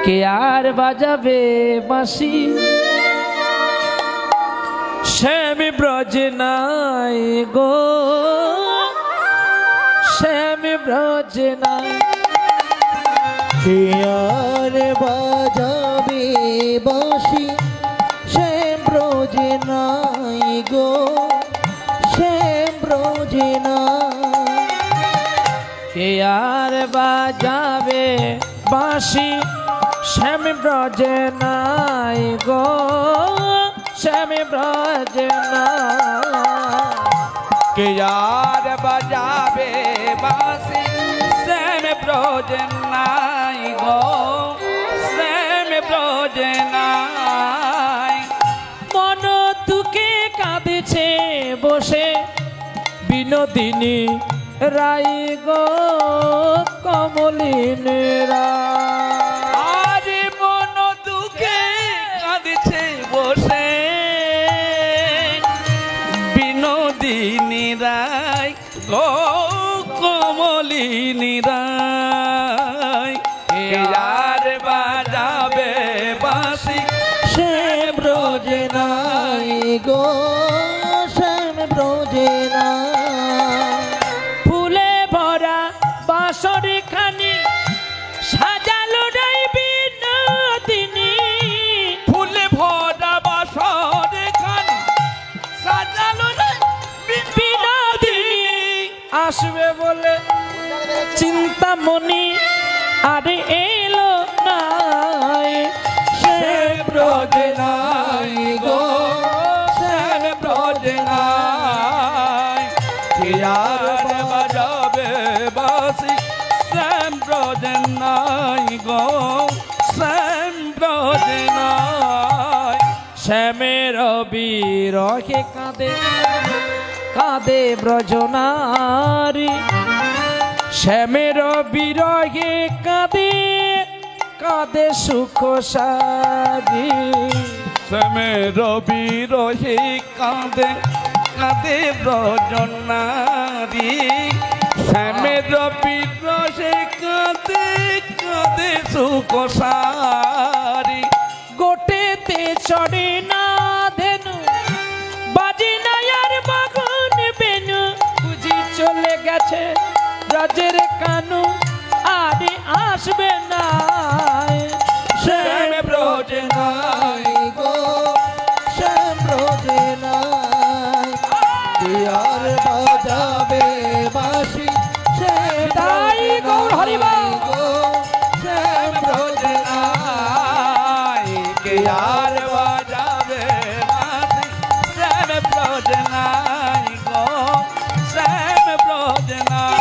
কে আর বাজাবে বাঁশি শ্যামী ব্রজ নাই গো শ্যামী ব্রজ নাই কে আর বাজাবে বাঁশি শ্যাম ব্রজে নাই গো শ্যাম ব্রজে নাই কে আর বাজাবে বাঁশি শ্যামী ব্রজ নাই গো শ্যামী ব্রজ নাই কে আর বাজাবে বাঁশি শ্যাম ব্রজ নাই গো শ্যাম ব্রজ নাই মন দুঃখে কাঁদেছে বসে বিনোদিনী রাই গো কমলিন রায় আরে মন দুঃখে কাঁদছে বসে বিনোদিনী রায় গো কমলিনী রায় কে আর বাজাবে বাঁশি শ্যাম ব্রজে নাই গো শ্যাম ব্রজে নাই ফুলে ভরা বাঁশর খানি সাজালো রাই বিনোদিনী ফুলে ভরা বাসর খানি সাজালো রে বিনোদিনী আসবে বলে চিন্তামণি আরে এলো নাই শ্যাম ব্রজ নাই গো শ্যাম ব্রজ নাই কে আর বাজাবে বাঁশি শ্যাম ব্রজ নাই গো শ্যাম ব্রজ নাই শ্যামের বিরহে কাঁদে কাঁদে ব্রজনারী শ্যামের বিরহে কাঁদে কাঁদে সুখ সারি শ্যামের বিরহে কাঁদে কাঁদে ব্রজ নারী শ্যামের বিরহে কাঁদে কাঁদে সুখ সারি গোটেতে চড়ে না ধেনু বাজি না আর বাগন বেনু বুঝি চলে গেছে রাজের কানু আরে আসবে না শ্যাম ব্রজ নাই গো শ্যাম ব্রজে নাই কে আর বাজাবে বাঁশি শ্যাম তাই গৌর হরিবল। গো শ্যাম ব্রজে নাই কে আর বাজাবে বাঁশি শ্যাম ব্রজ নাই গো শ্যাম ব্রজ নাই